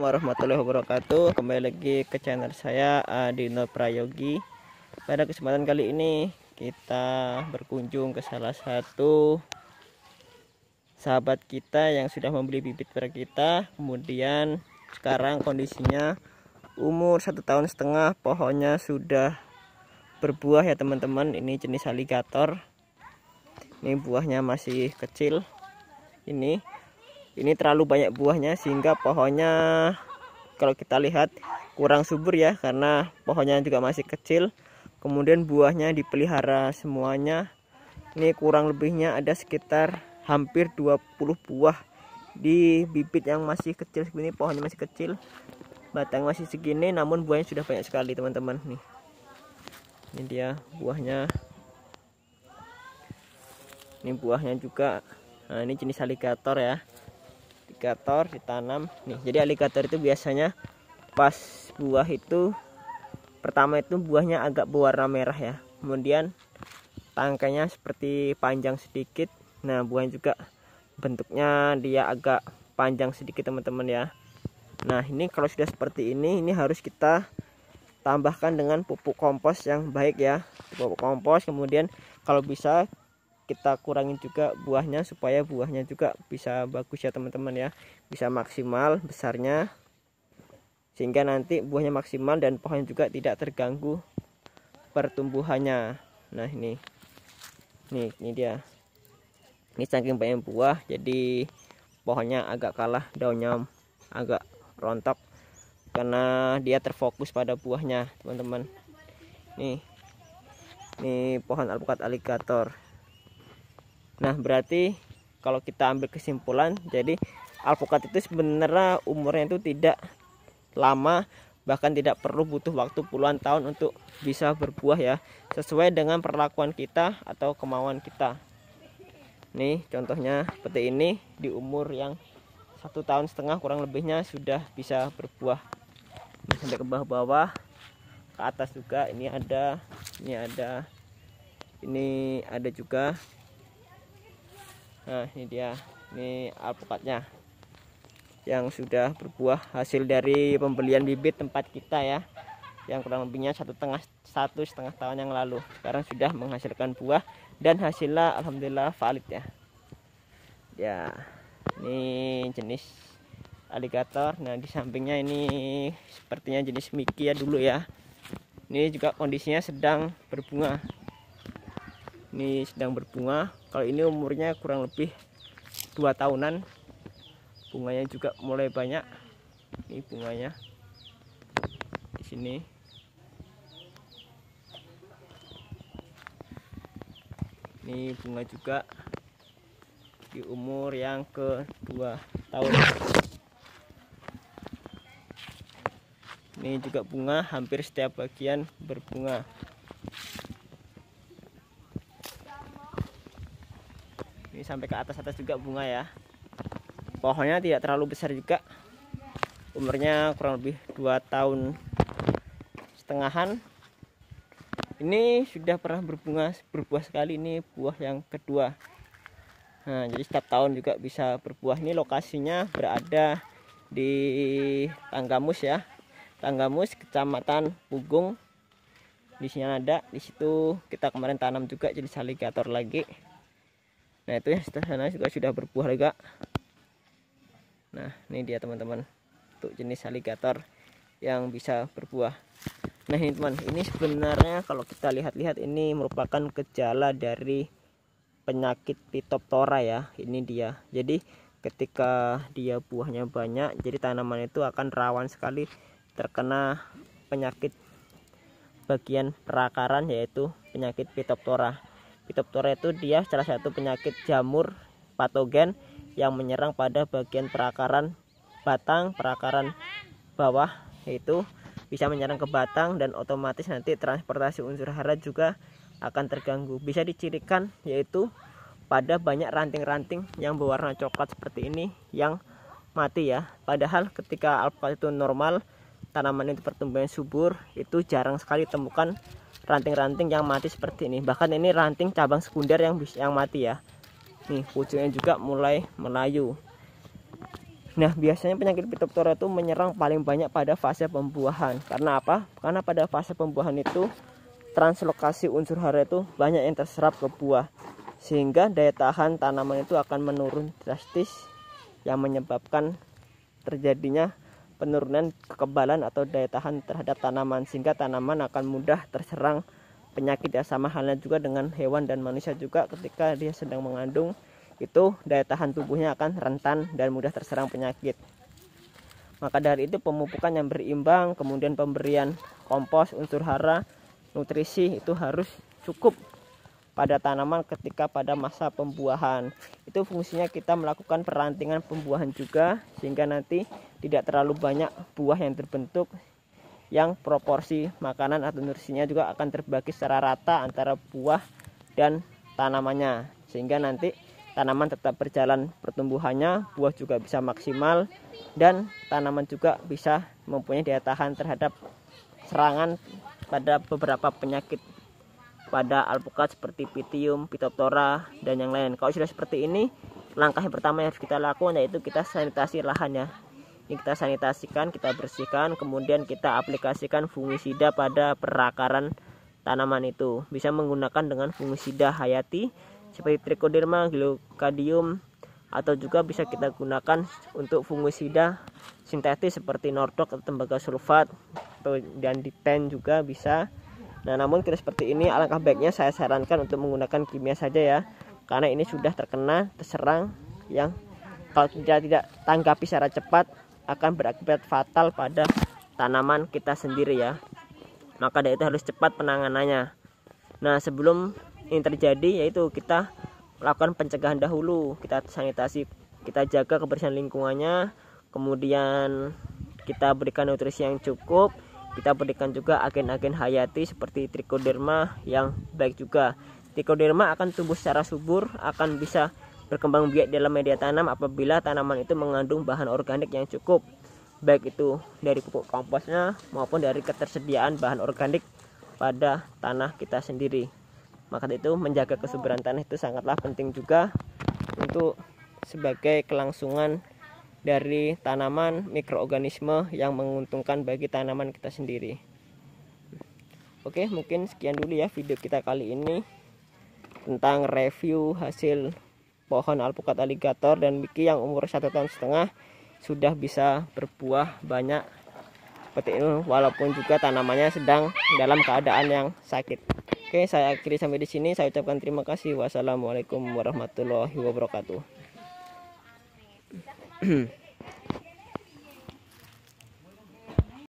warahmatullahi wabarakatuh. Kembali lagi ke channel saya Adino Prayogi. Pada kesempatan kali ini kita berkunjung ke salah satu sahabat kita yang sudah membeli bibit per kita. Kemudian sekarang kondisinya umur 1,5 tahun, pohonnya sudah berbuah ya teman-teman. Ini jenis aligator. Ini buahnya masih kecil. Ini terlalu banyak buahnya sehingga pohonnya kalau kita lihat kurang subur ya, karena pohonnya juga masih kecil. Kemudian buahnya dipelihara semuanya. Ini kurang lebihnya ada sekitar hampir 20 buah di bibit yang masih kecil segini. Pohonnya masih kecil, batang masih segini, namun buahnya sudah banyak sekali teman-teman. Nih, ini dia buahnya. Ini buahnya juga. Nah, ini jenis aligator ya. Aligator ditanam nih. Jadi aligator itu biasanya pas buah itu pertama itu buahnya agak berwarna merah ya. Kemudian tangkainya seperti panjang sedikit. Nah, buahnya juga bentuknya dia agak panjang sedikit teman-teman ya. Nah, ini kalau sudah seperti ini harus kita tambahkan dengan pupuk kompos yang baik ya. Pupuk kompos, kemudian kalau bisa kita kurangin juga buahnya supaya buahnya juga bisa bagus ya teman-teman ya, bisa maksimal besarnya sehingga nanti buahnya maksimal dan pohon juga tidak terganggu pertumbuhannya. Nah, ini dia. Ini saking banyak buah jadi pohonnya agak kalah, daunnya agak rontok karena dia terfokus pada buahnya teman-teman. Ini pohon alpukat aligator. Nah, berarti kalau kita ambil kesimpulan, jadi alpukat itu sebenarnya umurnya itu tidak lama, bahkan tidak perlu butuh waktu puluhan tahun untuk bisa berbuah ya, sesuai dengan perlakuan kita atau kemauan kita. Nih contohnya seperti ini, di umur yang 1,5 tahun kurang lebihnya sudah bisa berbuah. Ini sampai ke bawah-bawah, ke atas juga. Ini ada juga. Nah, ini dia, ini alpukatnya yang sudah berbuah hasil dari pembelian bibit tempat kita ya, yang kurang lebihnya 1,5 tahun yang lalu. Sekarang sudah menghasilkan buah dan hasilnya alhamdulillah valid ya. Ya, ini jenis aligator. Nah, di sampingnya ini sepertinya jenis Mickey ya dulu ya. Ini juga kondisinya sedang berbunga. Ini sedang berbunga. Kalau ini umurnya kurang lebih 2 tahunan. Bunganya juga mulai banyak. Ini bunganya di sini. Ini bunga juga di umur yang ke-2 tahun. Ini juga bunga, hampir setiap bagian berbunga. Ini sampai ke atas juga bunga ya. Pohonnya tidak terlalu besar juga, umurnya kurang lebih 2 tahun setengahan. Ini sudah pernah berbuah sekali. Ini buah yang kedua. Nah, jadi setiap tahun juga bisa berbuah. Ini lokasinya berada di Tanggamus ya, Tanggamus, Kecamatan Pugung. Di sini ada, di situ kita kemarin tanam juga jenis aligator lagi. Nah, itu ya, sana juga sudah berbuah juga. Nah, ini dia teman-teman, untuk jenis aligator yang bisa berbuah. Nah, ini teman, ini sebenarnya kalau kita lihat-lihat ini merupakan gejala dari penyakit Phytophthora ya. Ini dia. Jadi ketika dia buahnya banyak, jadi tanaman itu akan rawan sekali terkena penyakit bagian perakaran, yaitu penyakit Phytophthora. Phytophthora itu dia salah satu penyakit jamur patogen yang menyerang pada bagian perakaran batang, perakaran bawah, yaitu bisa menyerang ke batang dan otomatis nanti transportasi unsur hara juga akan terganggu. Bisa dicirikan yaitu pada banyak ranting-ranting yang berwarna coklat seperti ini yang mati ya. Padahal ketika alpukat itu normal, tanaman itu pertumbuhan subur, itu jarang sekali temukan ranting-ranting yang mati seperti ini. Bahkan ini ranting cabang sekunder yang mati ya. Nih, pucuknya juga mulai melayu. Nah, biasanya penyakit Phytophthora itu menyerang paling banyak pada fase pembuahan. Karena apa? Karena pada fase pembuahan itu translokasi unsur hara itu banyak yang terserap ke buah, sehingga daya tahan tanaman itu akan menurun drastis, yang menyebabkan terjadinya penurunan kekebalan atau daya tahan terhadap tanaman, sehingga tanaman akan mudah terserang penyakit. Ya, sama halnya juga dengan hewan dan manusia juga, ketika dia sedang mengandung itu daya tahan tubuhnya akan rentan dan mudah terserang penyakit. Maka dari itu pemupukan yang berimbang, kemudian pemberian kompos, unsur hara, nutrisi itu harus cukup pada tanaman ketika pada masa pembuahan. Itu fungsinya kita melakukan perantingan pembuahan juga, sehingga nanti tidak terlalu banyak buah yang terbentuk, yang proporsi makanan atau nutrisinya juga akan terbagi secara rata antara buah dan tanamannya, sehingga nanti tanaman tetap berjalan pertumbuhannya, buah juga bisa maksimal, dan tanaman juga bisa mempunyai daya tahan terhadap serangan pada beberapa penyakit pada alpukat seperti Pythium, Phytophthora, dan yang lain. Kalau sudah seperti ini, langkah yang pertama yang harus kita lakukan yaitu kita sanitasi lahannya. Ini kita sanitasikan, kita bersihkan, kemudian kita aplikasikan fungisida pada perakaran tanaman itu. Bisa menggunakan dengan fungisida hayati seperti Trichoderma, Glycadium, atau juga bisa kita gunakan untuk fungisida sintetis seperti Nordok atau tembaga sulfat, atau dan Diten juga bisa. Nah, namun kita seperti ini, alangkah baiknya saya sarankan untuk menggunakan kimia saja ya, karena ini sudah terserang, yang kalau tidak tanggapi secara cepat akan berakibat fatal pada tanaman kita sendiri ya. Maka dari itu harus cepat penanganannya. Nah, sebelum ini terjadi, yaitu kita lakukan pencegahan dahulu, kita sanitasi, kita jaga kebersihan lingkungannya, kemudian kita berikan nutrisi yang cukup, kita berikan juga agen-agen hayati seperti Trichoderma yang baik juga. Trichoderma akan tumbuh secara subur, akan bisa berkembang biak dalam media tanam apabila tanaman itu mengandung bahan organik yang cukup, baik itu dari pupuk komposnya maupun dari ketersediaan bahan organik pada tanah kita sendiri. Maka itu menjaga kesuburan tanah itu sangatlah penting juga untuk sebagai kelangsungan dari tanaman mikroorganisme yang menguntungkan bagi tanaman kita sendiri. Oke, mungkin sekian dulu ya video kita kali ini tentang review hasil pohon alpukat alligator dan Mickey yang umur 1,5 tahun sudah bisa berbuah banyak seperti ini, walaupun juga tanamannya sedang dalam keadaan yang sakit. Oke, saya akhiri sampai di sini. Saya ucapkan terima kasih. Wassalamualaikum warahmatullahi wabarakatuh.